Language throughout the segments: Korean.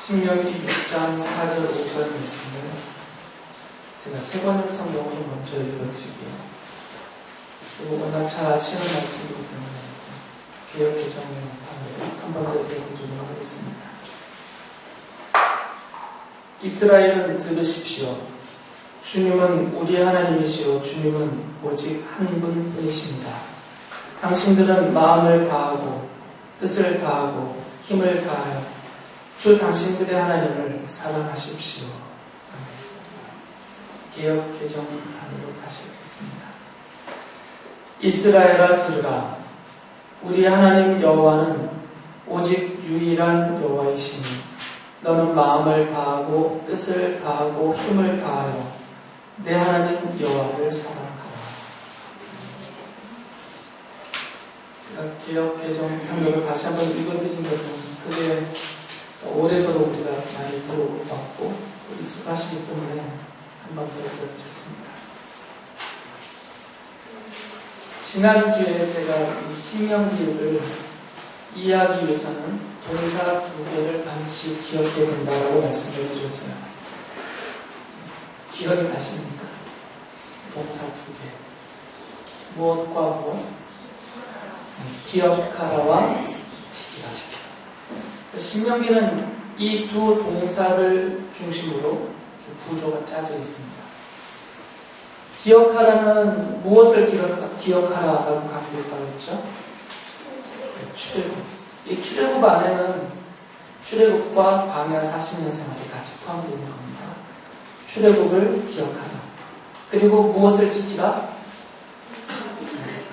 신명기 6장 4절 5절 말씀을 제가 세번역 성경으로 먼저 읽어드릴게요. 그리고 워낙 잘 아시는 말씀이기 때문에 개역개정을 한번 더 읽어드리도록 하겠습니다. 이스라엘은 들으십시오. 주님은 우리 하나님이시오. 주님은 오직 한 분뿐이십니다. 당신들은 마음을 다하고 뜻을 다하고 힘을 다하여 주 당신들의 하나님을 사랑하십시오. 개역 개정 안으로 다시 읽겠습니다. 이스라엘아 들으라. 우리 하나님 여호와는 오직 유일한 여호와이시니 너는 마음을 다하고 뜻을 다하고 힘을 다하여 내 하나님 여호와를 사랑하라. 제가 개역 개정 편으로 다시 한번 읽어드린 것은 그게 오래도록 우리가 많이 들어봤고 익숙하시기 때문에 한 번 더 읽어드렸습니다. 지난주에 제가 이 신명기를 이해하기 위해서는 동사 두 개를 반드시 기억해야 된다고 말씀을 드렸어요. 기억이 나십니까? 동사 두 개. 무엇과 무엇? 기억하라와 지키라. 신명기는 이 두 동사를 중심으로 구조가 짜져 있습니다. 기억하라는 무엇을 기억하라라고 가지고 있다고 했죠? 출애굽. 이 출애굽 안에는 출애굽과 광야 40년 생활이 같이 포함되어 있는 겁니다. 출애굽을 기억하라. 그리고 무엇을 지키라?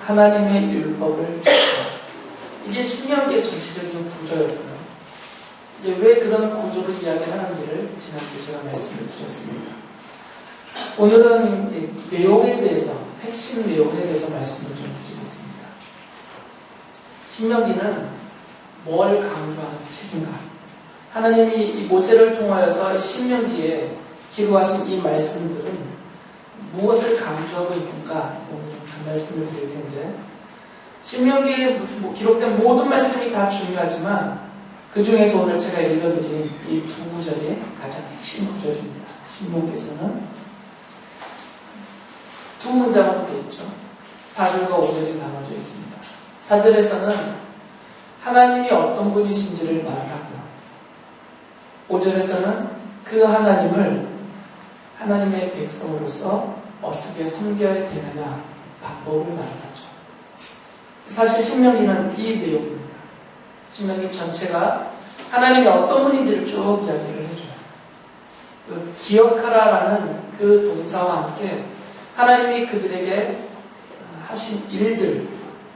하나님의 율법을 지키라. 이게 신명기의 전체적인 구조였고요. 이제 왜 그런 구조로 이야기를 하는지를 지난주에 제가 말씀을 드렸습니다. 오늘은 이제 내용에 대해서, 핵심 내용에 대해서 말씀을 좀 드리겠습니다. 신명기는 뭘 강조하는 책인가? 하나님이 이 모세를 통하여서 이 신명기에 기록하신 이 말씀들은 무엇을 강조하고 있는가? 오늘 그 말씀을 드릴 텐데, 신명기에 기록된 모든 말씀이 다 중요하지만 그 중에서 오늘 제가 읽어드린 이 두 구절이 가장 핵심 구절입니다. 신명기에서는 두 문장으로 되어 있죠. 4절과 5절이 나눠져 있습니다. 4절에서는 하나님이 어떤 분이신지를 말하고요. 5절에서는 그 하나님을 하나님의 백성으로서 어떻게 섬겨야 되느냐 방법을 말하죠. 사실 신명기는 이 내용입니다. 신명기 전체가 하나님이 어떤 분인지를 쭉 이야기를 해줘요. 그 기억하라라는 그 동사와 함께 하나님이 그들에게 하신 일들,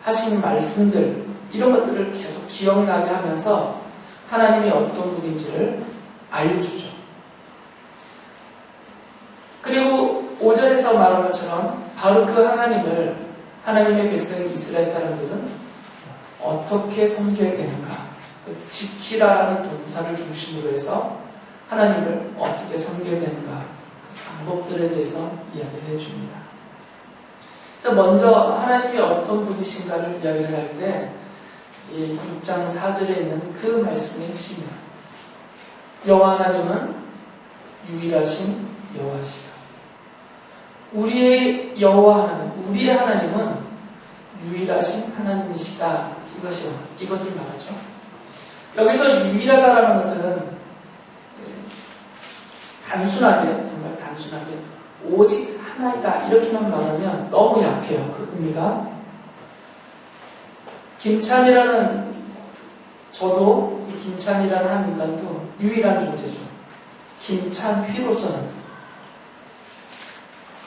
하신 말씀들 이런 것들을 계속 기억나게 하면서 하나님이 어떤 분인지를 알려주죠. 그리고 5절에서 말한 것처럼 바로 그 하나님을 하나님의 백성인 이스라엘 사람들은 어떻게 섬겨야 되는가? 지키라라는 동사를 중심으로 해서 하나님을 어떻게 섬겨야 되는가? 방법들에 대해서 이야기를 해줍니다. 자, 먼저 하나님이 어떤 분이신가를 이야기를 할 때 6장 4절에 있는 그 말씀의 핵심이에요. 여호와 하나님은 유일하신 여호와시다. 우리의 여호와 하나님, 우리의 하나님은 유일하신 하나님이시다. 이것을 말하죠. 여기서 유일하다라는 것은 단순하게, 정말 단순하게 오직 하나이다 이렇게만 말하면 너무 약해요. 그 의미가. 김찬이라는 저도 이 김찬이라는 한 인간도 유일한 존재죠. 김찬휘로서는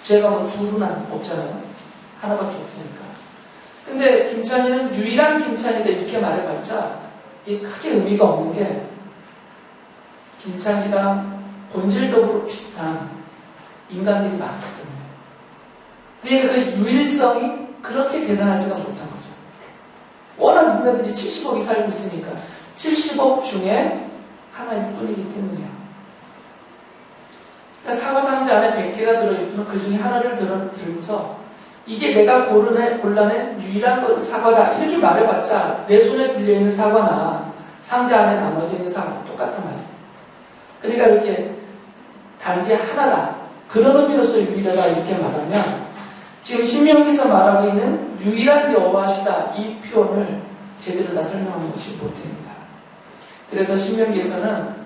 제가 뭐 둘은 없잖아요. 하나밖에 없으니까. 근데 김찬이는 유일한 김찬이다 이렇게 말해봤자 이게 크게 의미가 없는 게 김찬이랑 본질적으로 비슷한 인간들이 많기 때문에 그러니까 그 유일성이 그렇게 대단하지가 못한 거죠. 워낙 인간들이 70억이 살고 있으니까 70억 중에 하나일 뿐이기 때문이에요. 그러니까 사과상자 안에 100개가 들어있으면 그 중에 하나를 들고서 이게 내가 골라낸 유일한 사과다 이렇게 말해봤자 내 손에 들려있는 사과나 상자 안에 나머지 있는 사과 똑같단 말이에요. 그러니까 이렇게 단지 하나다. 그런 의미로서 유일하다 이렇게 말하면 지금 신명기에서 말하고 있는 유일한 여호와시다 이 표현을 제대로 다 설명하는 것이 못됩니다. 그래서 신명기에서는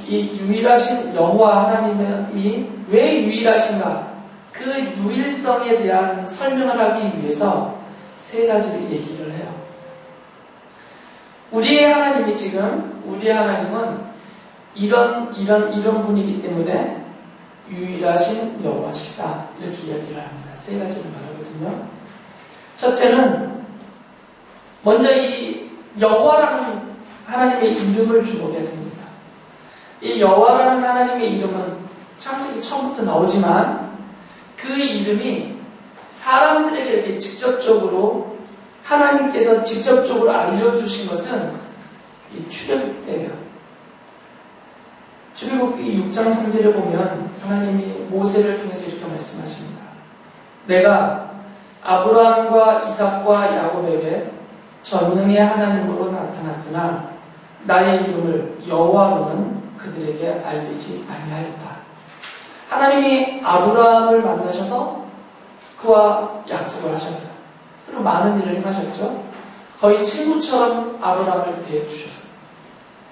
이 유일하신 여호와 하나님이 왜 유일하신가 그 유일성에 대한 설명을 하기 위해서 세 가지를 얘기를 해요. 우리의 하나님은 이런 분이기 때문에 유일하신 여호와시다 이렇게 이야기를 합니다. 세 가지를 말하거든요. 첫째는 먼저 이 여호와라는 하나님의 이름을 주목해야 됩니다. 이 여호와라는 하나님의 이름은 창세기 처음부터 나오지만 그 이름이 사람들에게 이렇게 직접적으로 하나님께서 직접적으로 알려주신 것은 이 출애굽 때예요. 출애굽기 6장 3절에 보면 하나님이 모세를 통해서 이렇게 말씀하십니다. 내가 아브라함과 이삭과 야곱에게 전능의 하나님으로 나타났으나 나의 이름을 여호와로는 그들에게 알리지 아니하였다. 하나님이 아브라함을 만나셔서 그와 약속을 하셨어요. 그리고 많은 일을 행하셨죠. 거의 친구처럼 아브라함을 대해주셨어요.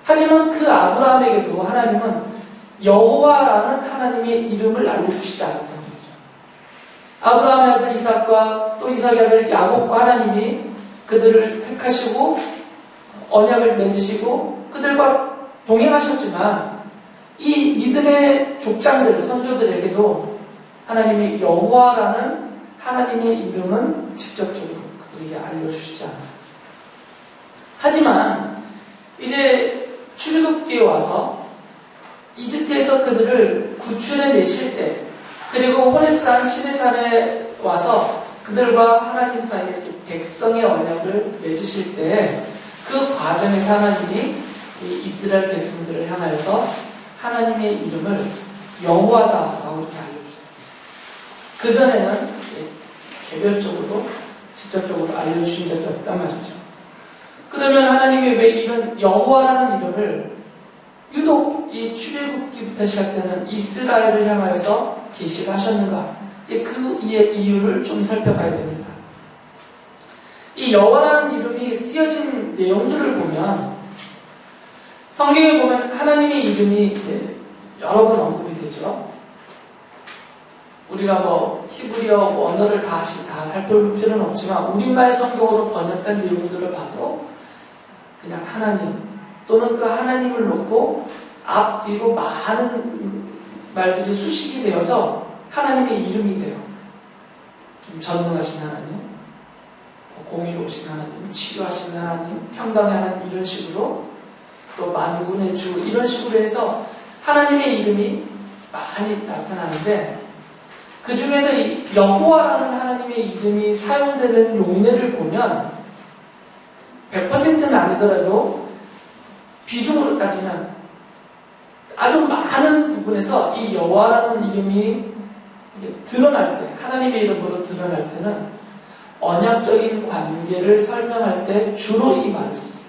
하지만 그 아브라함에게도 하나님은 여호와라는 하나님의 이름을 알려주시지 않았다는 거죠. 아브라함의 아들 이삭과 또 이삭의 아들 야곱과 하나님이 그들을 택하시고 언약을 맺으시고 그들과 동행하셨지만 이 믿음의 족장들, 선조들에게도 하나님의 여호와라는 하나님의 이름은 직접적으로 그들에게 알려주시지 않았어요. 하지만 이제 출애굽기에 와서 이집트에서 그들을 구출해 내실 때 그리고 호렙산 시내산에 와서 그들과 하나님 사이에 이렇게 백성의 언약을 맺으실 때 그 과정에서 하나님이 이 이스라엘 백성들을 향하여서 하나님의 이름을 여호와다라고 이렇게 알려주세요. 그전에는 개별적으로 직접적으로 알려주신 적이 없단 말이죠. 그러면 하나님이 왜 이런 여호와라는 이름을 유독 이 출애굽기부터 시작되는 이스라엘을 향하여서 계시하셨는가? 그 이유를 좀 살펴봐야 됩니다. 이 여호와라는 이름이 쓰여진 내용들을 보면 성경에 보면 하나님의 이름이 여러 번 언급이 되죠. 우리가 히브리어 언어를 다시 다 살펴볼 필요는 없지만 우리말 성경으로 번역된 내용들을 봐도 그냥 하나님 또는 그 하나님을 놓고 앞뒤로 많은 말들이 수식이 되어서 하나님의 이름이 돼요. 좀 전능하신 하나님, 공의로우신 하나님, 치유하신 하나님, 평강의 하나님 이런 식으로 또 만군의 주 이런 식으로 해서 하나님의 이름이 많이 나타나는데 그 중에서 이 여호와라는 하나님의 이름이 사용되는 용례를 보면 100%는 아니더라도 비중으로 따지면 아주 많은 부분에서 이 여호와라는 이름이 드러날 때, 하나님의 이름으로 드러날 때는 언약적인 관계를 설명할 때 주로 이 말을 써요.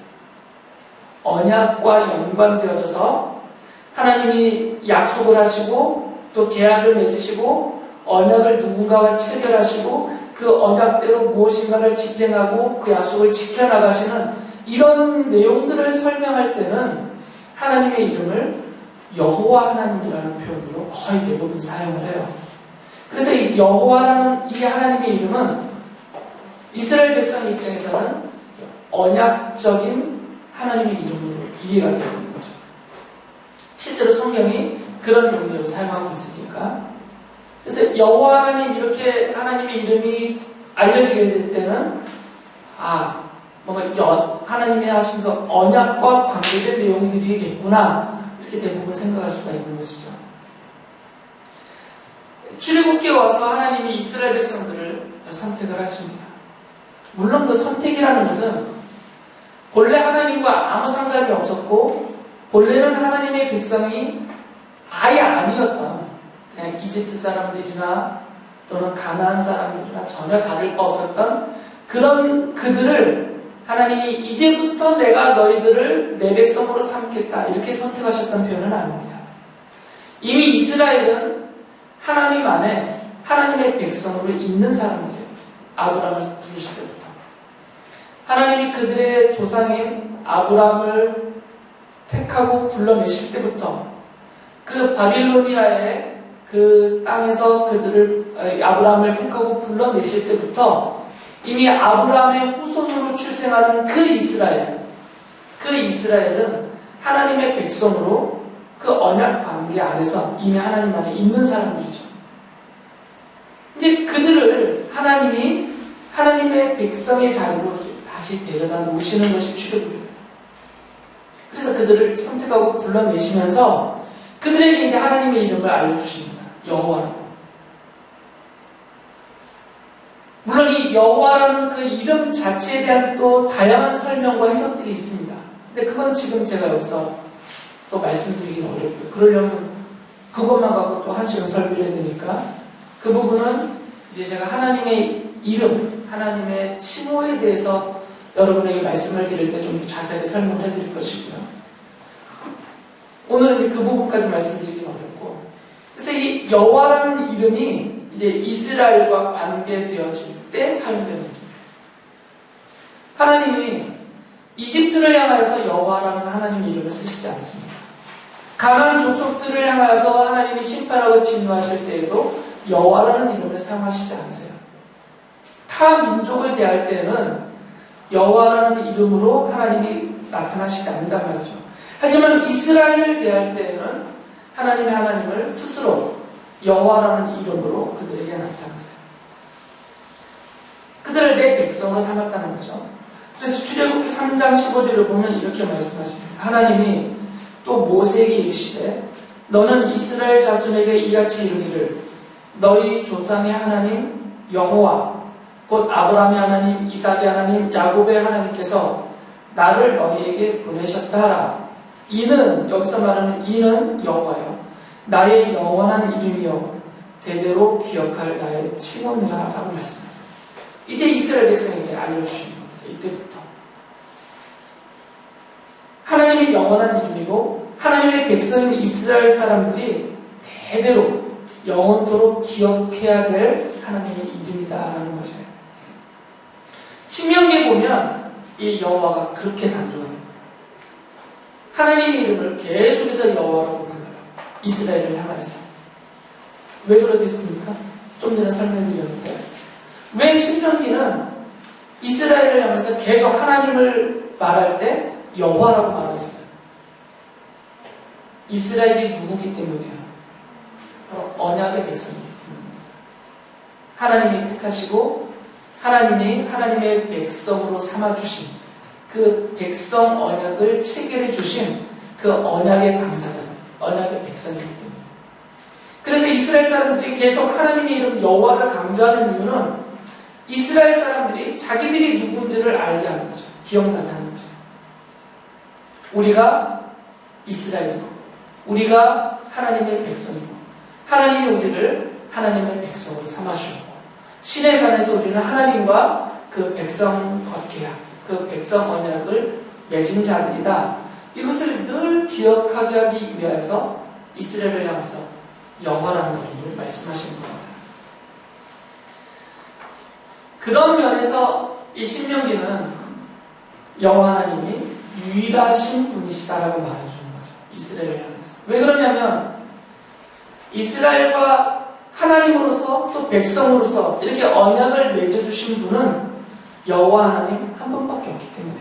언약과 연관되어져서 하나님이 약속을 하시고 또 계약을 맺으시고 언약을 누군가와 체결하시고 그 언약대로 무엇인가를 집행하고 그 약속을 지켜나가시는 이런 내용들을 설명할 때는 하나님의 이름을 여호와 하나님이라는 표현으로 거의 대부분 사용을 해요. 그래서 이 여호와라는 이 하나님의 이름은 이스라엘 백성 입장에서는 언약적인 하나님의 이름으로 이해가 되는 거죠. 실제로 성경이 그런 용도로 사용하고 있으니까. 그래서 여호와 하나님 이렇게 하나님의 이름이 알려지게 될 때는 뭔가 하나님이 하신 그 언약과 관계된 내용들이겠구나 이렇게 대부분 생각할 수가 있는 것이죠. 출애굽기에 와서 하나님이 이스라엘 백성들을 선택을 하십니다. 물론 그 선택이라는 것은 본래 하나님과 아무 상관이 없었고 본래는 하나님의 백성이 아예 아니었던 그냥 이집트 사람들이나 또는 가나안 사람들이나 전혀 다를 바 없었던 그런 그들을 하나님이 이제부터 내가 너희들을 내 백성으로 삼겠다 이렇게 선택하셨다는 표현은 아닙니다. 이미 이스라엘은 하나님 안에 하나님의 백성으로 있는 사람들이에요. 아브라함을 부르실 때부터. 하나님이 그들의 조상인 아브라함을 택하고 불러내실 때부터 그 바빌로니아의 그 땅에서 아브라함을 택하고 불러내실 때부터 이미 아브라함의 후손으로 출생하는 그 이스라엘은 하나님의 백성으로 그 언약 관계 안에서 이미 하나님 안에 있는 사람들이죠. 이제 그들을 하나님이 하나님의 백성의 자리로 다시 데려다 놓으시는 것이 출애굽입니다. 그래서 그들을 선택하고 불러내시면서 그들에게 이제 하나님의 이름을 알려주십니다. 여호와라고. 물론 이 여호와라는 그 이름 자체에 대한 또 다양한 설명과 해석들이 있습니다. 근데 그건 지금 제가 여기서 또 말씀드리기는 어렵고요. 그러려면 그것만 갖고 또 한 시간 설명해야 되니까 그 부분은 이제 제가 하나님의 이름, 하나님의 칭호에 대해서 여러분에게 말씀을 드릴 때 좀 더 자세하게 설명을 해드릴 것이고요. 오늘은 그 부분까지 말씀드리기는 어렵고, 그래서 이 여호와라는 이름이 이제 이스라엘과 관계되어질 때 사용되는 이름입니다. 하나님이 이집트를 향하여서 여호와라는 하나님의 이름을 쓰시지 않습니다. 가나안 족속들을 향하여서 하나님이 심판하고 진노하실 때에도 여호와라는 이름을 사용하시지 않으세요. 타 민족을 대할 때는 여호와라는 이름으로 하나님이 나타나시지 않는단 말이죠. 하지만 이스라엘을 대할 때에는 하나님을 스스로 여호와라는 이름으로 그들에게 나타나세요. 그들을 내 백성으로 삼았다는 거죠. 그래서 출애굽기 3장 15절을 보면 이렇게 말씀하십니다. 하나님이 또 모세에게 이르시되 너는 이스라엘 자손에게 이같이 이르기를 너희 조상의 하나님 여호와 곧 아브라함의 하나님, 이삭의 하나님, 야곱의 하나님께서 나를 너희에게 보내셨다 하라. 이는 여기서 말하는 이는 여호와요 나의 영원한 이름이요 대대로 기억할 나의 칭호니라 라고 말씀하세요. 이제 이스라엘 백성에게 알려주시는 겁니다. 이때부터 하나님의 영원한 이름이고 하나님의 백성인 이스라엘 사람들이 대대로 영원토록 기억해야 될 하나님의 이름이다라는 것이에요. 신명기에 보면 이 여호와가 그렇게 강조합니다. 하나님의 이름을 계속해서 여호와라고 불러요. 이스라엘을 향하여서. 왜 그러겠습니까? 좀 전에 설명드렸는데 왜 신명기는 이스라엘을 향해서 계속 하나님을 말할 때 여호와라고 말했어요? 이스라엘이 누구기 때문이에요? 언약의 백성이기 때문입니다. 하나님이 택하시고 하나님이 하나님의 백성으로 삼아주신 그 백성 언약을 체결해 주신 그 언약의 당사자, 언약의 백성이기 때문에. 그래서 이스라엘 사람들이 계속 하나님의 이름 여호와를 강조하는 이유는 이스라엘 사람들이 자기들이 누군지를 알게 하는 거죠. 기억나게 하는 거죠. 우리가 이스라엘이고 우리가 하나님의 백성이고 하나님이 우리를 하나님의 백성으로 삼아주셨고 신의 산에서 우리는 하나님과 그 백성 관계야, 그 백성 언약을 맺은 자들이다. 이것을 늘 기억하게 하기 위해서 이스라엘을 향해서 여호와라는 이름을 말씀하시는 겁니다. 그런 면에서 이 신명기는 여호와 하나님이 유일하신 분이시다라고 말해주는 거죠. 이스라엘을 향해서. 왜 그러냐면 이스라엘과 하나님으로서 또 백성으로서 이렇게 언약을 맺어주신 분은 여호와 하나님 한 분밖에 없기 때문에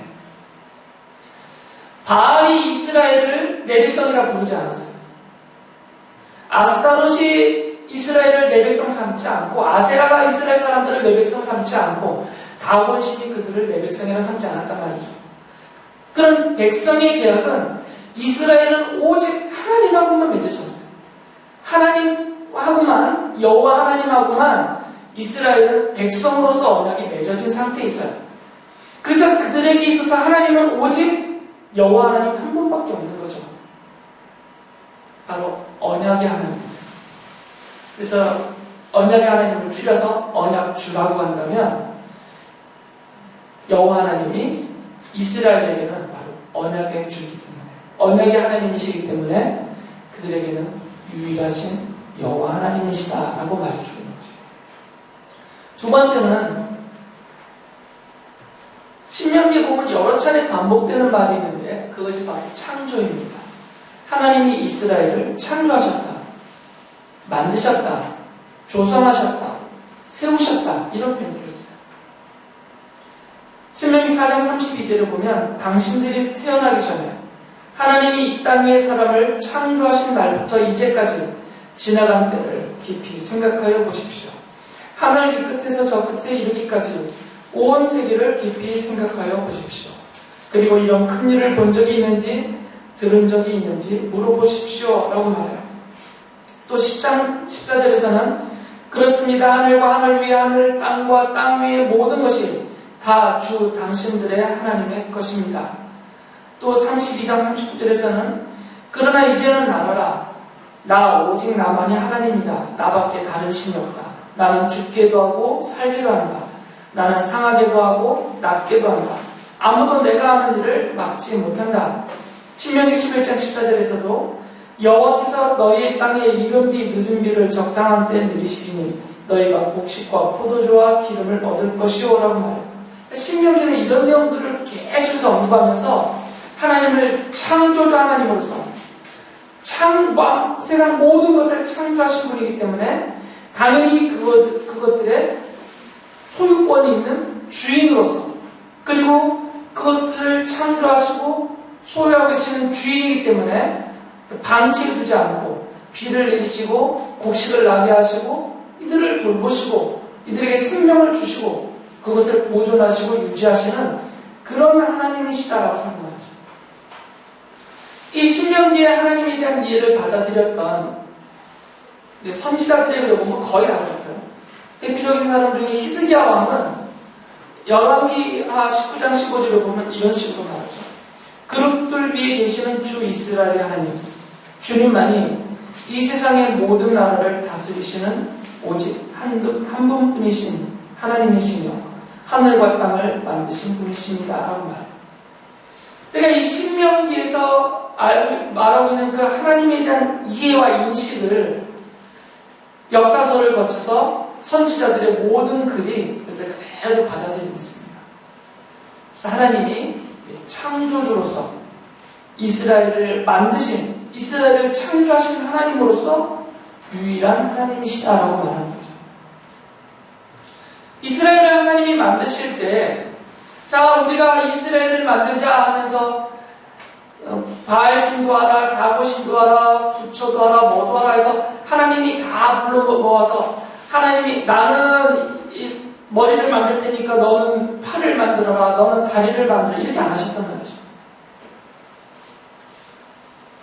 바알이 이스라엘을 내 백성이라 부르지 않았어요. 아스타롯이 이스라엘을 내 백성 삼지 않고 아세라가 이스라엘 사람들을 내 백성 삼지 않고 다곤신이 그들을 내 백성이라 삼지 않았단 말이죠. 그런 백성의 계약은 이스라엘은 오직 하나님하고만 맺어졌어요. 하나님하고만, 여호와 하나님하고만 이스라엘은 백성으로서 언약이 맺어진 상태에 있어요. 그래서 그들에게 있어서 하나님은 오직 여호와 하나님 한 분밖에 없는 거죠. 바로 언약의 하나님입니다. 그래서 언약의 하나님을 줄여서 언약주라고 한다면 여호와 하나님이 이스라엘에게는 바로 언약의 주기 때문에, 언약의 하나님이시기 때문에 그들에게는 유일하신 여호와 하나님이시다라고 말해주는 거죠. 두 번째는 신명기에 보면 여러 차례 반복되는 말이 있는데 그것이 바로 창조입니다. 하나님이 이스라엘을 창조하셨다, 만드셨다, 조성하셨다, 세우셨다, 이런 표현을 써요. 신명기 4장 32절을 보면 당신들이 태어나기 전에 하나님이 이 땅 위의 사람을 창조하신 날부터 이제까지 지나간 때를 깊이 생각하여 보십시오. 하늘 이 끝에서 저 끝에 이르기까지 온 세계를 깊이 생각하여 보십시오. 그리고 이런 큰 일을 본 적이 있는지 들은 적이 있는지 물어보십시오 라고 말해요. 또 10장 14절에서는 그렇습니다. 하늘과 하늘 위의 하늘, 땅과 땅 위의 모든 것이 다 주 당신들의 하나님의 것입니다. 또 32장 39절에서는 그러나 이제는 알아라. 나 오직 나만이 하나님이다. 나밖에 다른 신이 없다. 나는 죽게도 하고 살기도 한다. 나는 상하게도 하고 낫게도 한다. 아무도 내가 하는 일을 막지 못한다. 신명기 11장 14절에서도 여호와께서 너희의 땅에 이른 비 늦은 비를 적당한 때 내리시리니 너희가 곡식과 포도주와 기름을 얻을 것이오 라고 말해요. 신명기는 이런 내용들을 계속해서 언급하면서 하나님을 창조주 하나님으로서 세상 모든 것을 창조하신 분이기 때문에 당연히 그것들의 소유권이 있는 주인으로서, 그리고 그것들을 창조하시고 소유하고 계시는 주인이기 때문에 방치를 두지 않고 비를 내리시고 곡식을 나게 하시고 이들을 돌보시고 이들에게 생명을 주시고 그것을 보존하시고 유지하시는 그런 하나님이시다라고 생각하죠. 이 신명기에 하나님에 대한 이해를 받아들였던 선지자들의 보면 거의 다 그렇고요. 대표적인 사람 중에 히스기야 왕은 열왕기하 19장 15절을 보면 이런 식으로 말하죠. 그룹들 위에 계시는 주 이스라엘의 하나님, 주님만이 이 세상의 모든 나라를 다스리시는 오직 한 분뿐이신 하나님이시며 하늘과 땅을 만드신 분이십니다 라고 말해요. 그러니까 이 신명기에서 말하고 있는 그 하나님에 대한 이해와 인식을 역사서를 거쳐서 선지자들의 모든 글이 그래서 그대로 받아들이고 있습니다. 그래서 하나님이 창조주로서 이스라엘을 만드신, 이스라엘을 창조하신 하나님으로서 유일한 하나님이시다라고 말하는 거죠. 이스라엘을 하나님이 만드실 때, 자, 우리가 이스라엘을 만들자 하면서 바알 신도 하라, 다고 신도 하라, 부처도 하라, 뭐도 하라 해서 하나님이 다 불러 모아서 하나님이 나는 이 머리를 만들 테니까 너는 팔을 만들어라, 너는 다리를 만들어라 이렇게 안 하셨단 말이죠.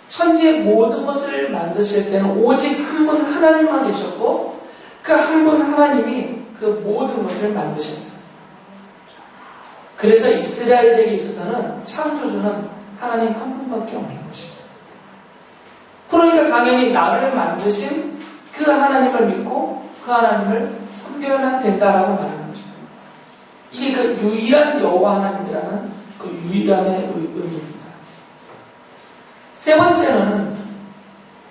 천지의 모든 것을 만드실 때는 오직 한 분 하나님만 계셨고 그 한 분 하나님이 그 모든 것을 만드셨어요. 그래서 이스라엘에게 있어서는 창조주는 하나님 한 분밖에 없는 것입니다. 그러니까 당연히 나를 만드신 그 하나님을 믿고 그 하나님을 섬겨야만 된다라고 말하는 것입니다. 이게 그 유일한 여호와 하나님이라는 그 유일함의 의미입니다. 세 번째는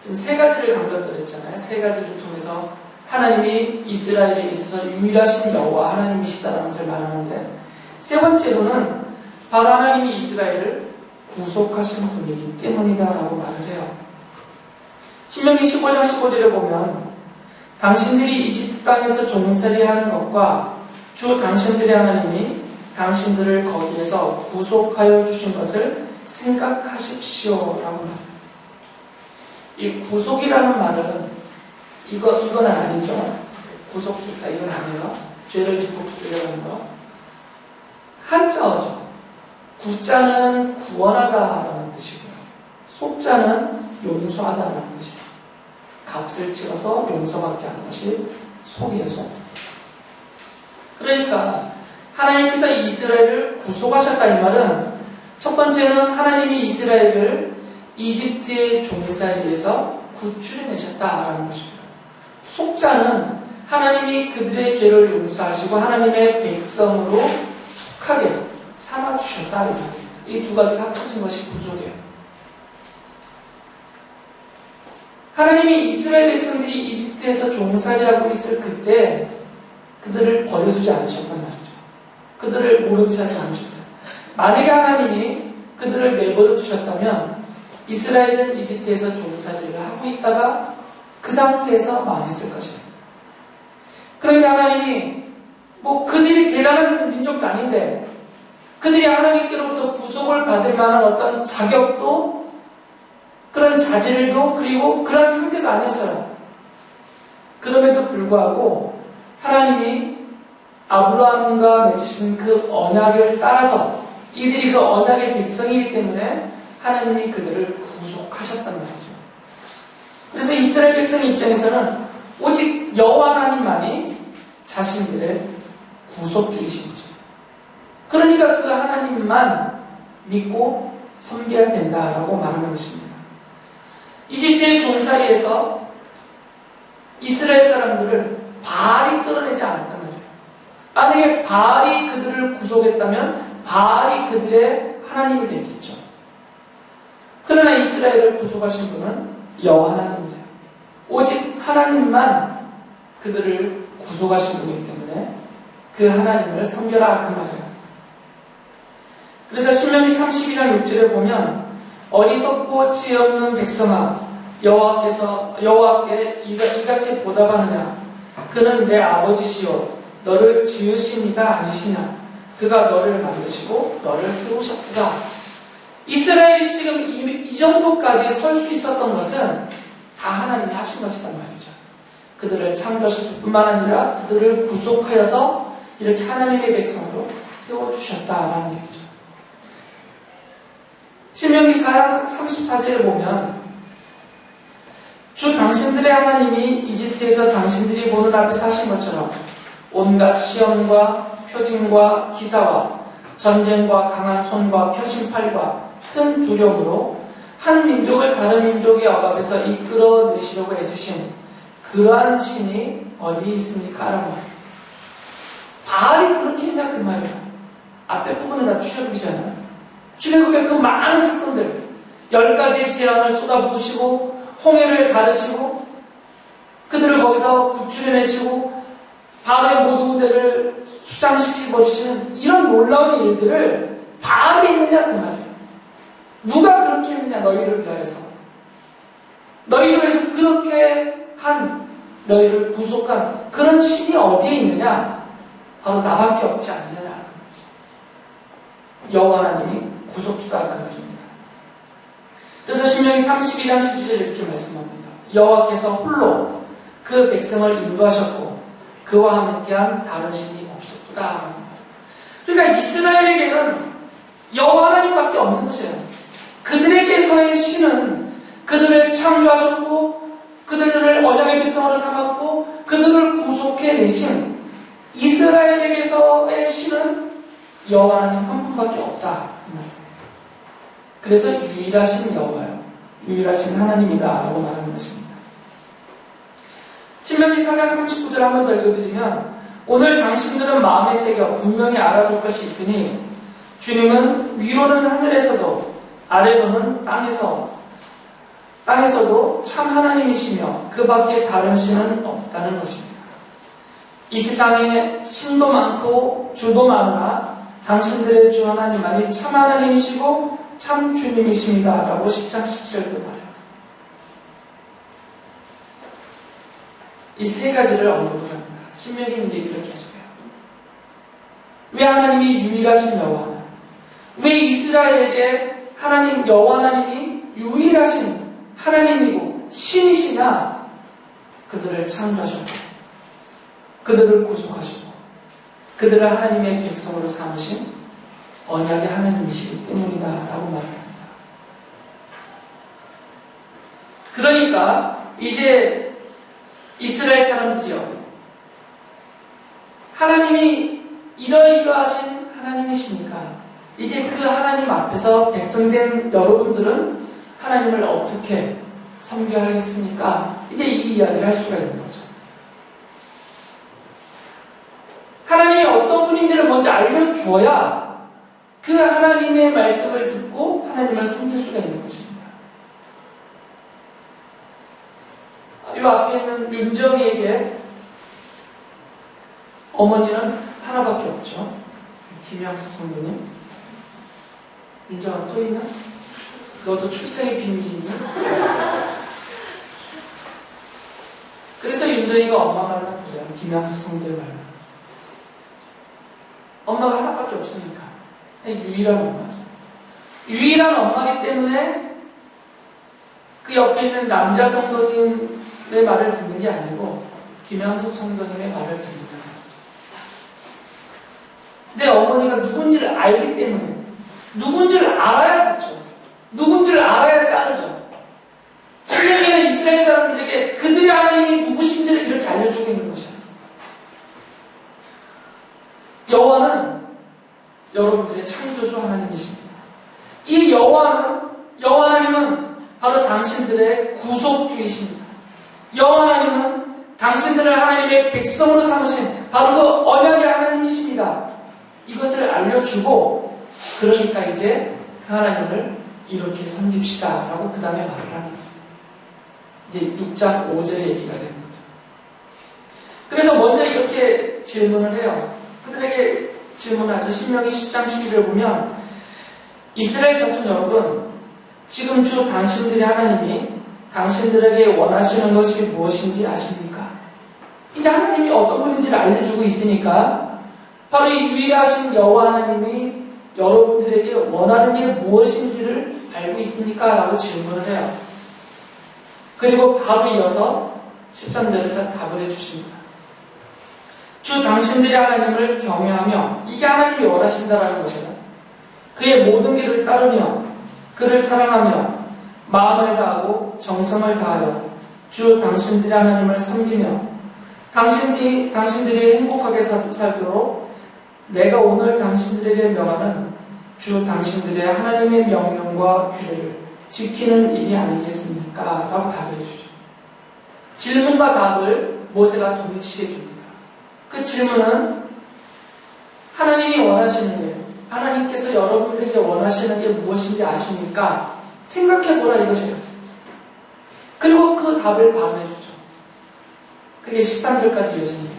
지금 세 가지를 강조드렸잖아요. 세 가지를 통해서 하나님이 이스라엘에 있어서 유일하신 여호와 하나님이시다라는 것을 말하는데, 세 번째로는 바로 하나님이 이스라엘을 구속하신 분이기 때문이다라고 말을 해요. 신명기 15장 15절에 보면 당신들이 이집트 땅에서 종살이 하는 것과 주 당신들의 하나님이 당신들을 거기에서 구속하여 주신 것을 생각하십시오 라고 말해요. 이 구속이라는 말은 이건 아니죠. 구속했다 이건 아니에요. 죄를 짓고 붙들려가는 거. 한자어죠. 구자는 구원하다라는 뜻이고요. 속자는 용서하다라는 뜻이에요. 값을 치러서 용서받게 하는 것이 속이에요, 속. 그러니까 하나님께서 이스라엘을 구속하셨다 이 말은 첫 번째는 하나님이 이스라엘을 이집트의 종살이에서 구출해내셨다라는 것입니다. 속자는 하나님이 그들의 죄를 용서하시고 하나님의 백성으로 속하게 삼아주셨다. 이 두 가지가 합쳐진 것이 구속이에요. 하나님이 이스라엘 백성들이 이집트에서 종살이하고 있을 그때 그들을 버려두지 않으셨단 말이죠. 그들을 모른 채 하지 않으셨어요. 만약에 하나님이 그들을 내버려 두셨다면 이스라엘은 이집트에서 종살이를 하고 있다가 그 상태에서 망했을 것이에요. 그런데 하나님이 그들이 대단한 민족도 아닌데 그들이 하나님께로부터 구속을 받을 만한 어떤 자격도 그런 자질도 그리고 그런 상태도 아니었어요. 그럼에도 불구하고 하나님이 아브라함과 맺으신 그 언약을 따라서 이들이 그 언약의 백성이기 때문에 하나님이 그들을 구속하셨단 말이죠. 그래서 이스라엘 백성 입장에서는 오직 여호와 하나님만이 자신들의 구속주이신 거죠. 그러니까 그 하나님만 믿고 섬겨야 된다라고 말하는 것입니다. 이집트의 종살이에서 이스라엘 사람들을 바알이 끌어내지 않았단 말이에요. 만약에 바알이 그들을 구속했다면 바알이 그들의 하나님이 됐겠죠. 그러나 이스라엘을 구속하신 분은 여호와 하나님이세요. 오직 하나님만 그들을 구속하신 분이기 때문에 그 하나님을 섬겨라 그 말이에요. 그래서 신명기 32장 6절에 보면 어리석고 지혜 없는 백성아 여호와께 이같이 보답하느냐 그는 내 아버지시요 너를 지으십니다 아니시냐 그가 너를 만드시고 너를 세우셨구나. 이스라엘이 지금 이 정도까지 설 수 있었던 것은 다 하나님이 하신 것이란 말이죠. 그들을 창조하셨을 뿐만 아니라 그들을 구속하여서 이렇게 하나님의 백성으로 세워주셨다라는 얘기죠. 신명기 4장 34절을 보면 주 당신들의 하나님이 이집트에서 당신들이 보는 앞에 사신 것처럼 온갖 시험과 표징과 기사와 전쟁과 강한 손과 표심팔과 큰 두려움으로 한 민족을 다른 민족의 억압에서 이끌어내시려고 애쓰신 그러한 신이 어디 있습니까? 라고 바알이 그렇게 했냐 그 말이야. 앞에 부분은 다 출애굽이잖아요. 출애굽의 그 많은 사건들 10가지의 재앙을 쏟아부으시고 홍해를 가르시고 그들을 거기서 구출해내시고 바알의 모든 무대를 수장시켜버리시는 이런 놀라운 일들을 바알이 했느냐 그 말이에요. 누가 그렇게 했느냐 너희를 위하여서 너희를 위해서 그렇게 한 너희를 구속한 그런 신이 어디에 있느냐 바로 나밖에 없지 않느냐 여호와 하나님이 구속주다 그 말입니다. 그래서 신명기 32장 12절 이렇게 말씀합니다. 여호와께서 홀로 그 백성을 인도하셨고 그와 함께한 다른 신이 없었구나. 그러니까 이스라엘에게는 여호와 하나님밖에 없는 것이에요. 그들에게서의 신은 그들을 창조하셨고 그들을 언약의 백성으로 삼았고 그들을 구속해내신 이스라엘에게서의 신은 여호와 하나님 한 분밖에 없다. 그래서 유일하신 여호와요. 유일하신 하나님이다 라고 말하는 것입니다. 신명기 4장 39절 한번 더 읽어드리면 오늘 당신들은 마음에 새겨 분명히 알아둘 것이 있으니 주님은 위로는 하늘에서도 아래로는 땅에서도 참 하나님이시며 그 밖에 다른 신은 없다는 것입니다. 이 세상에 신도 많고 주도 많으나 당신들의 주 하나님만이 참 하나님이시고 참 주님이십니다 라고 10장 10절도 말해요. 이 세 가지를 언급을 합니다. 신명기는 얘기를 계속해요. 왜 하나님이 유일하신 여호와, 왜 이스라엘에게 하나님 여호와 하나님이 유일하신 하나님이고 신이시나 그들을 창조하셨고 그들을 구속하시고 그들을 하나님의 백성으로 삼으신 언약의 하나님이시기 때문이다 라고 말합니다. 그러니까 이제 이스라엘 사람들이요 하나님이 이러이러하신 하나님이시니까 이제 그 하나님 앞에서 백성된 여러분들은 하나님을 어떻게 섬겨야 하겠습니까? 이제 이 이야기를 할 수가 있는 거죠. 하나님이 어떤 분인지를 먼저 알려주어야 그 하나님의 말씀을 듣고 하나님을 섬길 수가 있는 것입니다. 이 앞에 있는 윤정이에게 어머니는 하나밖에 없죠. 김양수 성도님. 윤정아 또 있나? 너도 출생의 비밀이 있나? 그래서 윤정이가 엄마 말만 들어요. 김양수 성도의 말만. 엄마가 하나밖에 없으니까. 유일한 엄마죠. 유일한 엄마이기 때문에 그 옆에 있는 남자 성도님의 말을 듣는 게 아니고 김양숙 성도님의 말을 듣는 거예요. 내 어머니가 누군지를 알기 때문에 누군지를 알아야 듣죠. 누군지를 알아야 따르죠. 신명기는 이스라엘 사람들에게 그들의 하나님이 누구신지를 이렇게 알려주고 있는 것이에요. 여호와는 여러분들의 창조주 하나님이십니다. 이 여호와 하나님은 바로 당신들의 구속주이십니다. 여호와 하나님은 당신들을 하나님의 백성으로 삼으신 바로 그 언약의 하나님이십니다. 이것을 알려주고 그러니까 이제 그 하나님을 이렇게 섬깁시다 라고 그 다음에 말을 하는 거죠. 이제 6장 5절의 얘기가 되는 거죠. 그래서 먼저 이렇게 질문을 해요. 그들에게 질문하죠. 신명기 10장 12절 보면 이스라엘 자손 여러분, 지금 주 당신들의 하나님이 당신들에게 원하시는 것이 무엇인지 아십니까? 이제 하나님이 어떤 분인지를 알려주고 있으니까 바로 이 유일하신 여호와 하나님이 여러분들에게 원하는 게 무엇인지를 알고 있습니까? 라고 질문을 해요. 그리고 바로 이어서 13절에서 답을 해주십니다. 주 당신들의 하나님을 경외하며 이게 하나님이 원하신다라는 것이에요. 그의 모든 길을 따르며 그를 사랑하며 마음을 다하고 정성을 다하여 주 당신들의 하나님을 섬기며 당신들이 행복하게 살도록 내가 오늘 당신들에게 명하는 주 당신들의 하나님의 명령과 규례를 지키는 일이 아니겠습니까? 라고 답을 해주죠. 질문과 답을 모세가 동시에 줍니다. 그 질문은 하나님이 원하시는 게, 하나님께서 여러분들에게 원하시는 게 무엇인지 아십니까? 생각해보라 이것이에요. 그리고 그 답을 반응해주죠. 그게 13절까지 이어집니다.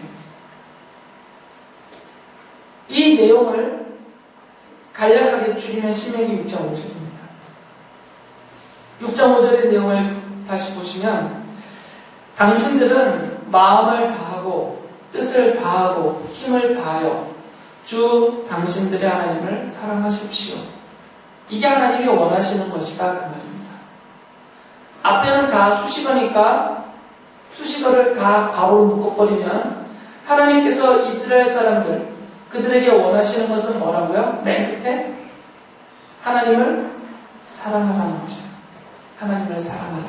이 내용을 간략하게 줄이면 신명기 6.5절입니다. 6.5절의 내용을 다시 보시면 당신들은 마음을 다하고 뜻을 다하고 힘을 다하여 주 당신들의 하나님을 사랑하십시오. 이게 하나님이 원하시는 것이다 그 말입니다. 앞에는 다 수식어니까 수식어를 다 괄호로 묶어버리면 하나님께서 이스라엘 사람들 그들에게 원하시는 것은 뭐라고요? 맨 끝에 하나님을 사랑하라는 거죠. 하나님을 사랑하라.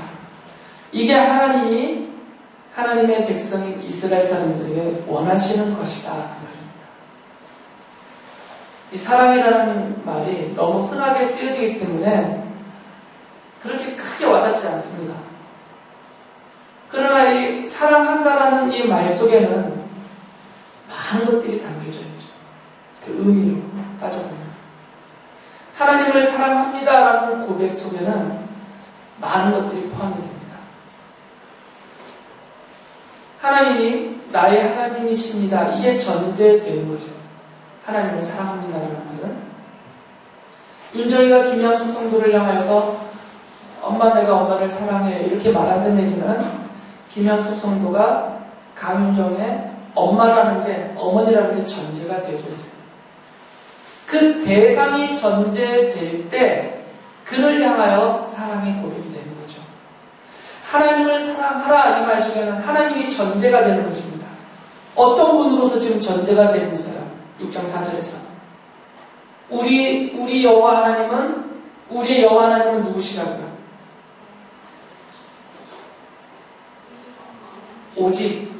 이게 하나님의 백성인 이스라엘 사람들에게 원하시는 것이다 그 말입니다. 이 사랑이라는 말이 너무 흔하게 쓰여지기 때문에 그렇게 크게 와닿지 않습니다. 그러나 이 사랑한다라는 이 말 속에는 많은 것들이 담겨져 있죠. 그 의미로 따져보면 하나님을 사랑합니다라는 고백 속에는 많은 것들이 포함이 됩니다. 하나님이 나의 하나님이십니다. 이게 전제되는 거죠. 하나님을 사랑합니다라는 말은. 윤정이가 김양숙 성도를 향하여서 엄마 내가 엄마를 사랑해 이렇게 말하는 얘기는 김양숙 성도가 강윤정의 엄마라는 게 어머니라는 게 전제가 되어져 있어요. 그 대상이 전제될 때 그를 향하여 사랑의 고백이 되는 거죠. 하나님을 사랑하라 이 말 속에는 하나님이 전제가 되는 것입니다. 어떤 분으로서 지금 전제가 되고 있어요? 6장 4절에서 우리의 여호와 하나님은 누구시라고요? 오직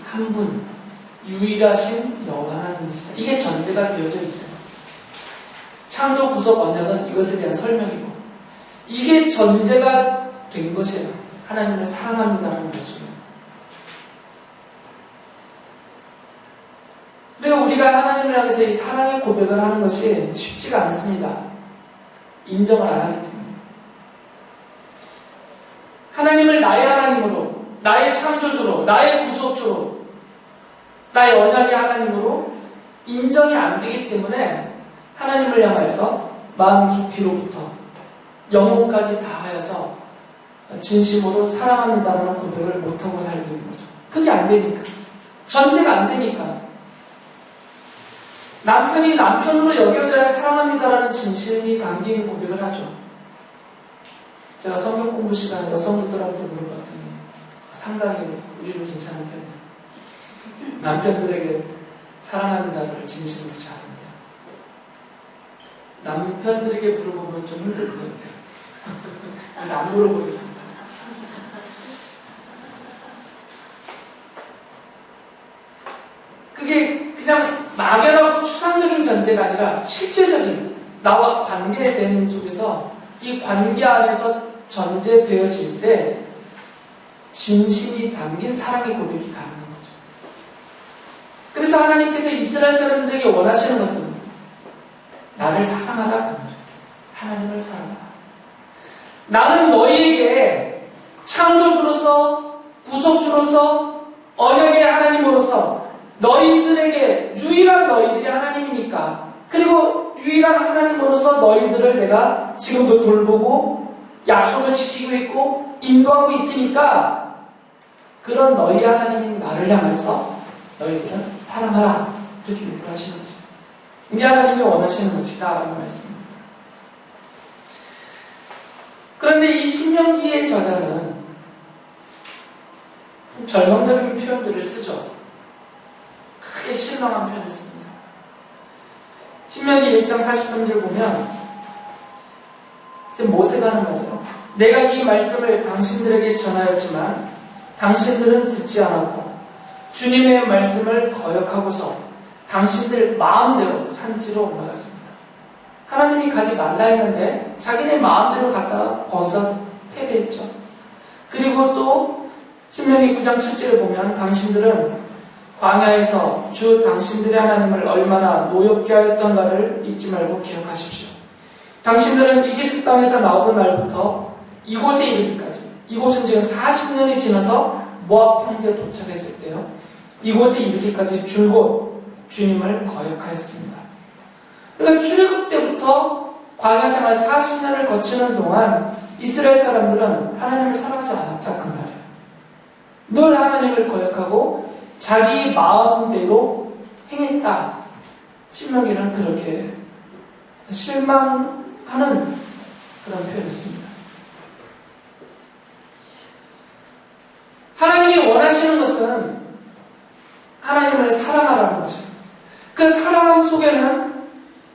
한 분, 유일하신 여호와 하나님이시다. 이게 전제가 되어져 있어요. 창조 구속 언약은 이것에 대한 설명이고 이게 전제가 된 것이에요. 하나님을 사랑합니다라는 말씀이에요. 그리고 우리가 하나님을 향해서 이 사랑의 고백을 하는 것이 쉽지가 않습니다. 인정을 안 하기 때문에. 하나님을 나의 하나님으로, 나의 창조주로, 나의 구속주로, 나의 언약의 하나님으로 인정이 안 되기 때문에 하나님을 향하여서 마음 깊이로부터 영혼까지 다하여서 진심으로 사랑합니다라는 고백을 못하고 살고 있는 거죠. 그게 안 되니까. 전제가 안 되니까. 남편이 남편으로 여겨져야 사랑합니다라는 진심이 담긴 고백을 하죠. 제가 성경 공부 시간에 여성분들한테 물어봤더니 상당히 우리는 괜찮은 편이에요. 남편들에게 사랑합니다를 진심으로 잘합니다. 남편들에게 물어보면 좀 힘들 것 같아요. 그래서 안 물어보겠습니다. 그게 그냥 막연하고 추상적인 전제가 아니라 실제적인 나와 관계된 속에서 이 관계 안에서 전제되어질 때 진심이 담긴 사랑의 고백이 가능한 거죠. 그래서 하나님께서 이스라엘 사람들에게 원하시는 것은 나를 사랑하라 그 말이에요. 하나님을 사랑하라. 나는 너희에게 창조주로서 구속주로서 언약의 하나님으로서 너희들에게 유일한 너희들이 하나님이니까 그리고 유일한 하나님으로서 너희들을 내가 지금도 돌보고 약속을 지키고 있고 인도하고 있으니까 그런 너희 하나님인 나를 향해서 너희들은 사랑하라 이렇게 요구하시는 거죠. 우리 하나님이 원하시는 것이다 라는 말씀입니다. 그런데 이 신명기의 저자는 절망적인 표현들을 쓰죠. 크게 실망한 표현을 씁니다. 신명기 1장 43절을 보면 모세가 하는 말이에요. 내가 이 말씀을 당신들에게 전하였지만 당신들은 듣지 않았고 주님의 말씀을 거역하고서 당신들 마음대로 산지로 올라갔습니다. 하나님이 가지 말라 했는데 자기네 마음대로 갔다가 거기서 패배했죠. 그리고 또 신명기 9장 7절을 보면 당신들은 광야에서 주 당신들의 하나님을 얼마나 노엽게 하였던가를 잊지 말고 기억하십시오. 당신들은 이집트 땅에서 나오던 날부터 이곳에 이르기까지, 이곳은 지금 40년이 지나서 모압 평지에 도착했을 때요. 이곳에 이르기까지 줄곧 주님을 거역하였습니다. 그러니까 출애굽 때부터 광야 생활 40년을 거치는 동안 이스라엘 사람들은 하나님을 사랑하지 않았다 그 말이에요. 늘 하나님을 거역하고 자기 마음대로 행했다. 신명기는 그렇게 실망하는 그런 표현을 씁니다. 하나님이 원하시는 것은 하나님을 사랑하라는 것입니다. 그 사랑함 속에는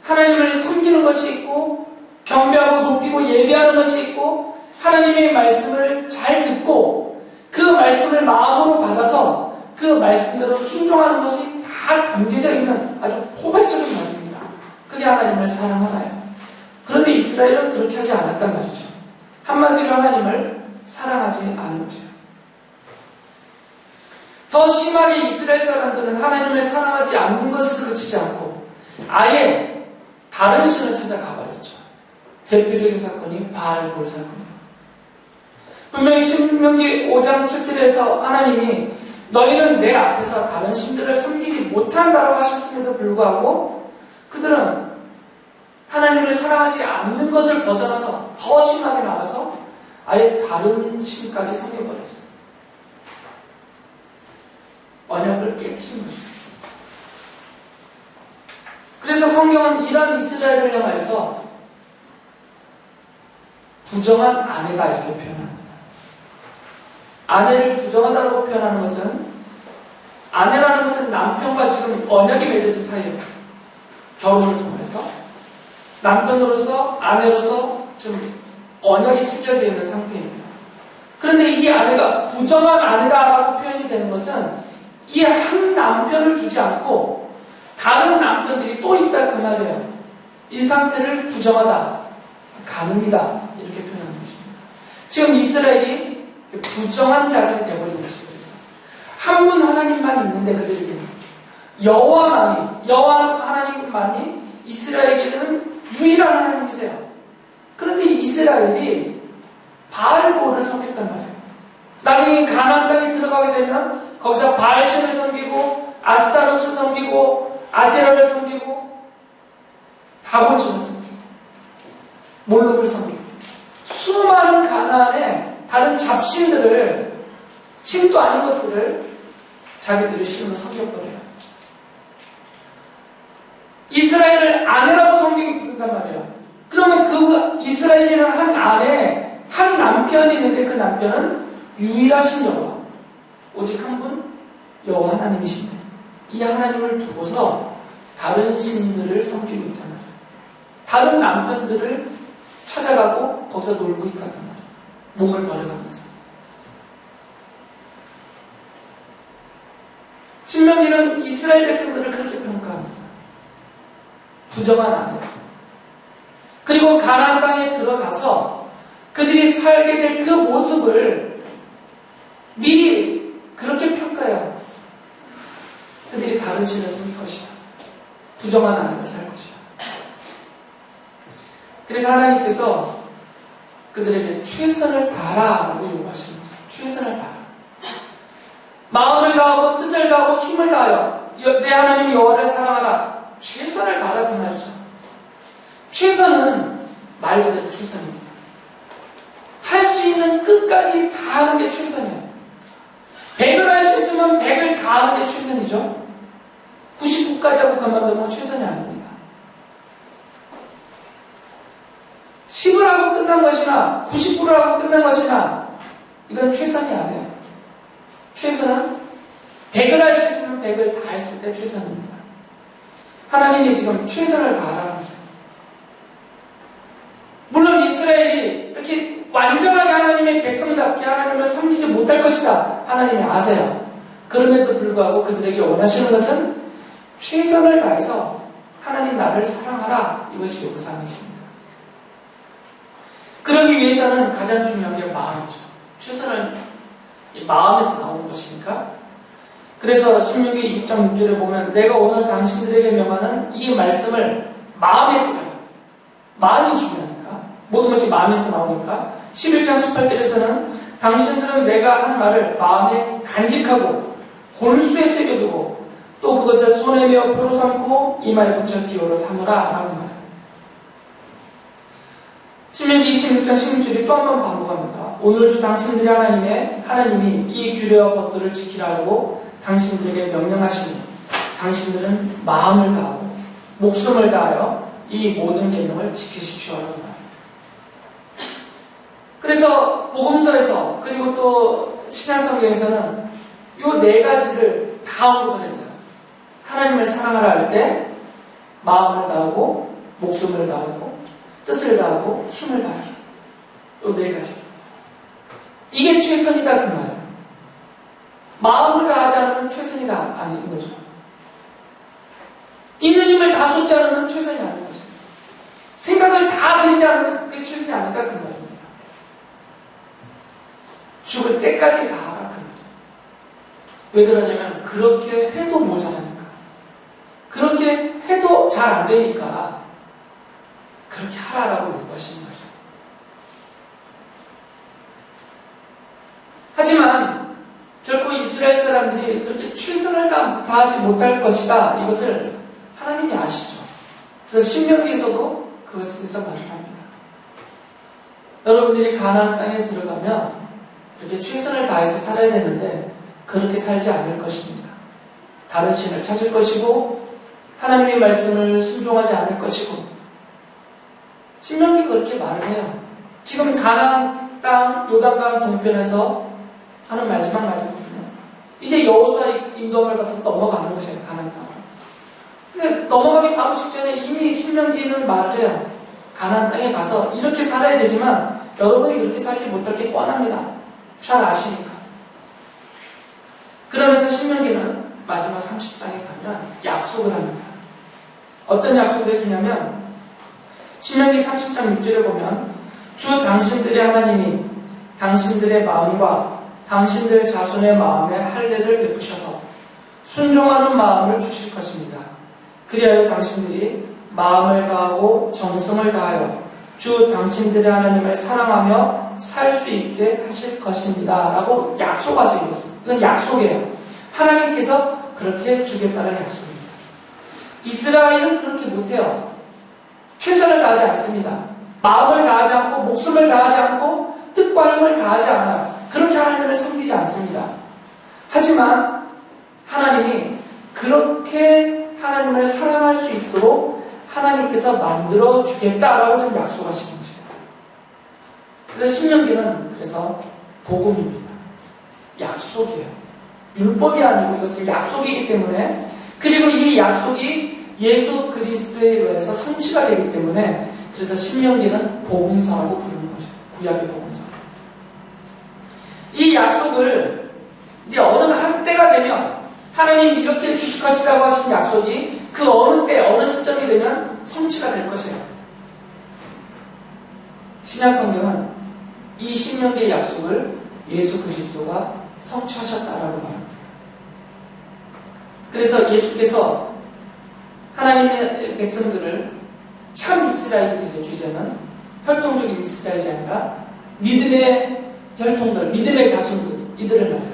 하나님을 섬기는 것이 있고 경배하고 높이고 예배하는 것이 있고 하나님의 말씀을 잘 듣고 그 말씀을 마음으로 받아서 그 말씀대로 순종하는 것이 다 담겨져 있는 아주 포괄적인 말입니다. 그게 하나님을 사랑하나요? 그런데 이스라엘은 그렇게 하지 않았단 말이죠. 한마디로 하나님을 사랑하지 않은 것이에요. 더 심하게 이스라엘 사람들은 하나님을 사랑하지 않는 것을 그치지 않고 아예 다른 신을 찾아가버렸죠. 대표적인 사건이 바알볼 사건입니다. 분명히 신명기 5장 7절에서 하나님이 너희는 내 앞에서 다른 신들을 섬기지 못한다고 하셨음에도 불구하고 그들은 하나님을 사랑하지 않는 것을 벗어나서 더 심하게 나가서 아예 다른 신까지 섬겨버렸어요. 언약을 깨트린 거죠. 그래서 성경은 이런 이스라엘을 향하여서 부정한 아내다 이렇게 표현합니다. 아내를 부정하다고 표현하는 것은 아내라는 것은 남편과 지금 언약이 맺어진 사이에 결혼을 통해서 남편으로서 아내로서 지금 언약이 체결되어 있는 상태입니다. 그런데 이 아내가 부정한 아내다라고 표현이 되는 것은 이 한 남편을 두지 않고 다른 남편들이 또 있다 그 말이에요. 이 상태를 부정하다, 가늠이다 이렇게 표현하는 것입니다. 지금 이스라엘이 부정한 자들이 되어버린 것입니다. 한 분 하나님만 있는데 그들에게는 여호와 하나님만이 이스라엘에게는 유일한 하나님이세요. 그런데 이스라엘이 바알볼을 섬겼단 말이에요. 나중에 가나안 땅에 들어가게 되면 거기서 바알신을 섬기고 아스타롯을 섬기고 아세라를 섬기고 다곤신을 섬기고 몰록을 섬기고 수많은 가나안의 다른 잡신들을 신도 아닌 것들을 자기들의 신으로 섬겨버려요. 이스라엘을 아내라고 성경이 부른단 말이에요. 그러면 그 이스라엘이라는 한 아내, 한 남편이 있는데 그 남편은 유일하신 여호와, 오직 한 분 여호와 하나님이신데 이 하나님을 두고서 다른 신들을 섬기고 있단 말이에요. 다른 남편들을 찾아가고 거기서 놀고 있단 말이에요. 몸을 버려가면서. 신명기는 이스라엘 백성들을 그렇게 평가합니다. 부정한 아내. 그리고 가나안 땅에 들어가서 그들이 살게 될 그 모습을 미리 그렇게 평가해요. 그들이 다른 신을 섬길 것이다. 부정한 아내로 살 것이다. 그래서 하나님께서 그들에게 최선을 다하라고 요구하시는 거죠. 최선을 다하라. 마음을 다하고 뜻을 다하고 힘을 다하여 내 하나님 여호와를 사랑하라. 최선을 다하라 그 말이죠. 최선은 말 그대로 최선입니다. 할 수 있는 끝까지 다 하는 게 최선이에요. 100을 할 수 있으면 100을 다 하는 게 최선이죠. 99까지 하고 그만두면 최선이 아닙니다. 10을 하고 끝난 것이나 99를 하고 끝난 것이나 이건 최선이 아니에요. 최선은 100을 할 수 있으면 100을 다 했을 때 최선입니다. 하나님이 지금 최선을 다하라는 거죠. 물론 이스라엘이 이렇게 완전하게 하나님의 백성답게 하나님을 섬기지 못할 것이다. 하나님이 아세요. 그럼에도 불구하고 그들에게 원하시는 것은 최선을 다해서 하나님 나를 사랑하라. 이것이 요구사항이십니다. 그러기 위해서는 가장 중요한 게 마음이죠. 최선을 마음에서 나오는 것이니까. 그래서 신명기 6장 6절에 보면 내가 오늘 당신들에게 명하는 이 말씀을 마음에서 해요. 마음이 중요하니까. 모든 것이 마음에서 나오니까. 11장 18절에서는 당신들은 내가 한 말을 마음에 간직하고 골수에 새겨두고 또 그것을 손에 메어 표로 삼고 이마에 붙여 기호로 삼으라 라고 말해요. 신명기 26장 16절이 또 한 번 반복합니다. 오늘 주 당신들의 하나님이 이 규례와 법들을 지키라고 당신들에게 명령하시니 당신들은 마음을 다하고 목숨을 다하여 이 모든 계명을 지키십시오 라고 말해요. 그래서 복음서에서 그리고 또 신약성경에서는 이 네 가지를 다 언급했어요. 하나님을 사랑하라 할 때 마음을 다하고 목숨을 다하고 뜻을 다하고 힘을 다하기. 이 네 가지. 이게 최선이다 그 말이에요. 마음을 다하지 않으면 최선이 아닌 거죠. 있는 힘을 다 쏟지 않으면 최선이 아닌 거죠. 생각을 다 들이지 않으면 그게 최선이 아니다 그 말입니다. 죽을 때까지 다 하라 그 말이에요. 왜 그러냐면 그렇게 해도 모자라니까. 그렇게 해도 잘 안 되니까 그렇게 하라라고 요구하시는 거죠. 하지만 결코 이스라엘 사람들이 그렇게 최선을 다하지 못할 것이다. 이것을 하나님이 아시죠. 그래서 신명기에서도 그것에 대해서 말을 합니다. 여러분들이 가나안 땅에 들어가면 이렇게 최선을 다해서 살아야 되는데 그렇게 살지 않을 것입니다. 다른 신을 찾을 것이고 하나님의 말씀을 순종하지 않을 것이고 신명기가 그렇게 말을 해요. 지금 가나안 땅 요단강 동편에서 하는 마지막 말이거든요. 이제 여호수아의 인도함을 받아서 넘어가는 것이에요. 가나안 땅으로. 근데 넘어가기 바로 직전에 이미 신명기는 말을 해요. 가나안 땅에 가서 이렇게 살아야 되지만 여러분이 그렇게 살지 못할 게 뻔합니다. 잘 아시니까. 그러면서 신명기는 마지막 30장에 가면 약속을 합니다. 어떤 약속을 해주냐면 신명기 30장 6절에 보면 주 당신들의 하나님이 당신들의 마음과 당신들 자손의 마음에 할례를 베푸셔서 순종하는 마음을 주실 것입니다. 그리하여 당신들이 마음을 다하고 정성을 다하여 주 당신들의 하나님을 사랑하며 살 수 있게 하실 것입니다. 라고 약속하세요. 이건 약속이에요. 하나님께서 그렇게 주겠다는 약속입니다. 이스라엘은 그렇게 못해요. 최선을 다하지 않습니다. 마음을 다하지 않고 목숨을 다하지 않고 뜻과 힘을 다하지 않아요. 그렇게 하나님을 섬기지 않습니다. 하지만 하나님이 그렇게 하나님을 사랑할 수 있도록 하나님께서 만들어 주겠다라고 지금 약속하시는 거죠. 그래서 신명기는 그래서 복음입니다. 약속이에요. 율법이 아니고 이것은 약속이기 때문에, 그리고 이 약속이 예수 그리스도에 의해서 성취가 되기 때문에, 그래서 신명기는 복음서라고 부르는 거죠. 구약의 복음서. 이 약속을 이제 어느 한 때가 되면 하나님이 이렇게 주실 것이라고 하신 약속이 그 어느 때, 어느 시점이 되면 성취가 될 것이에요. 신약 성경은 이 신명기의 약속을 예수 그리스도가 성취하셨다라고 말합니다. 그래서 예수께서 하나님의 백성들을 참 이스라엘이 되게 해주자는 혈통적인 이스라엘이 아니라 믿음의 혈통들, 믿음의 자손들, 이들을 말해요.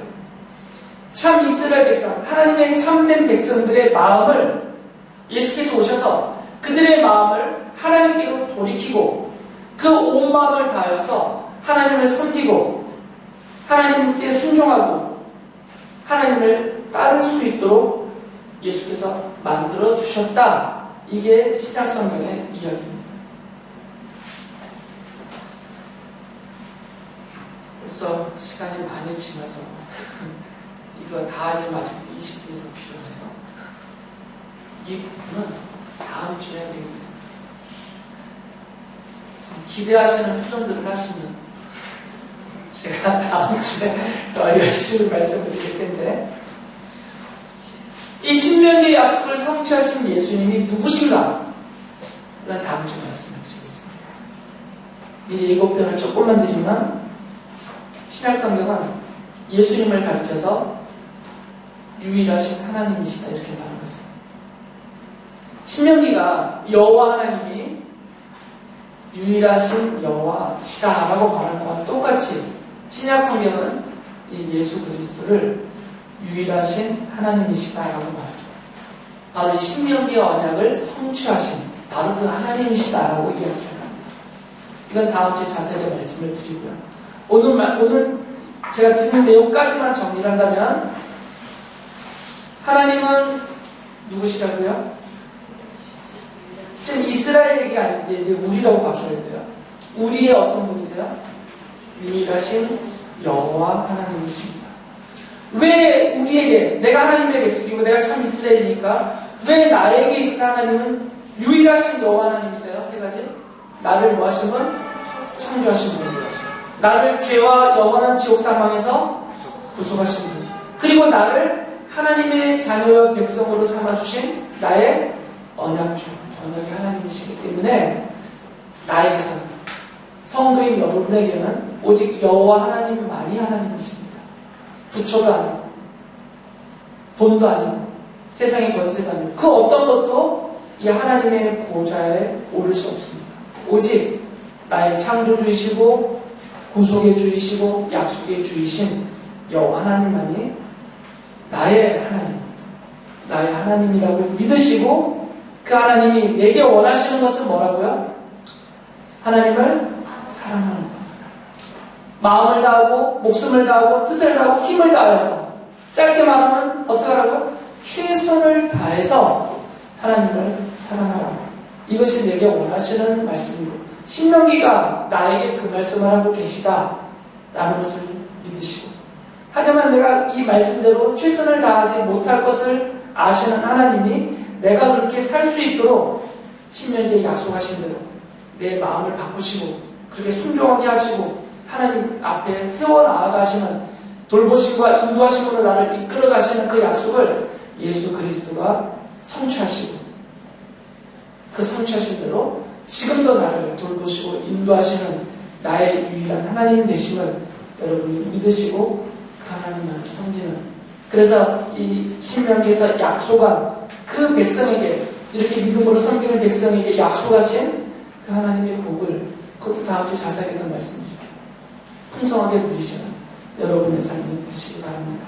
참 이스라엘 백성, 하나님의 참된 백성들의 마음을 예수께서 오셔서 그들의 마음을 하나님께로 돌이키고 그 온 마음을 다하여서 하나님을 섬기고 하나님께 순종하고 하나님을 따를 수 있도록 예수께서 만들어 주셨다. 이게 신약성경의 이야기입니다. 벌써 시간이 많이 지나서 이거 다 하려면 아직도 20분이 더 필요해요. 이 부분은 다음 주에 됩니다. 기대하시는 표정들을 하시면 제가 다음 주에 더 열심히 말씀을 드릴 텐데, 이 신명기의 약속을 성취하신 예수님이 누구신가? 그건 다음 주에 말씀을 드리겠습니다. 이 예고편을 조금만 드리면, 신약성경은 예수님을 가리켜서 유일하신 하나님이시다 이렇게 말하는 거죠. 신명기가 여호와 하나님이 유일하신 여호와시다라고 말하는 것과 똑같이 신약성경은 이 예수 그리스도를 유일하신 하나님이시다라고 말하죠. 바로 이 신명기의 언약을 성취하신 바로 그 하나님이시다라고 이야기합니다. 이건 다음 주에 자세하게 말씀을 드리고요. 오늘 제가 드린 내용까지만 정리를 한다면, 하나님은 누구시라고요? 지금 이스라엘 얘기가 아닌데 이제 우리라고 바꿔야 돼요. 우리의 어떤 분이세요? 유일하신 여호와 하나님이십니다. 왜 우리에게, 내가 하나님의 백성이고 내가 참 이스라엘이니까 왜 나에게 있어서 하나님은 유일하신 여호와 하나님이세요? 세 가지. 나를 뭐 하신 분? 창조하신 분. 나를 죄와 영원한 지옥 사망에서 구속하신 분. 그리고 나를 하나님의 자녀와 백성으로 삼아주신 나의 언약주, 언약의 하나님이시기 때문에 나에게서는, 성도인 여러분에게는 오직 여호와 하나님만이 하나님이십니다. 부처가 아니고 돈도 아니고 세상의 권세도 아니고 그 어떤 것도 이 하나님의 보좌에 오를 수 없습니다. 오직 나의 창조주이시고 구속의 주이시고 약속의 주이신 여호와 하나님만이 나의 하나님, 나의 하나님이라고 믿으시고, 그 하나님이 내게 원하시는 것은 뭐라고요? 하나님을 사랑하는 것. 마음을 다하고 목숨을 다하고 뜻을 다하고 힘을 다해서, 짧게 말하면 어떻게 하라고요? 최선을 다해서 하나님을 사랑하라고. 이것이 내게 원하시는 말씀이고, 신명기가 나에게 그 말씀을 하고 계시다라는 것을 믿으시고, 하지만 내가 이 말씀대로 최선을 다하지 못할 것을 아시는 하나님이 내가 그렇게 살 수 있도록 신명기에 약속하신 대로 내 마음을 바꾸시고 그렇게 순종하게 하시고 하나님 앞에 세워 나아가시는 돌보심과 인도하심으로 나를 이끌어 가시는 그 약속을 예수 그리스도가 성취하시고, 그 성취하신 대로 지금도 나를 돌보시고 인도하시는 나의 유일한 하나님 되심을 여러분이 믿으시고 그 하나님만을 섬기는 그래서 이 신명기에서 약속한 그 백성에게, 이렇게 믿음으로 섬기는 백성에게 약속하신 그 하나님의 복을, 그것도 다음 주에 자세하게 더 말씀드릴게요. 풍성하게 누리시는 여러분의 삶이 되시기 바랍니다.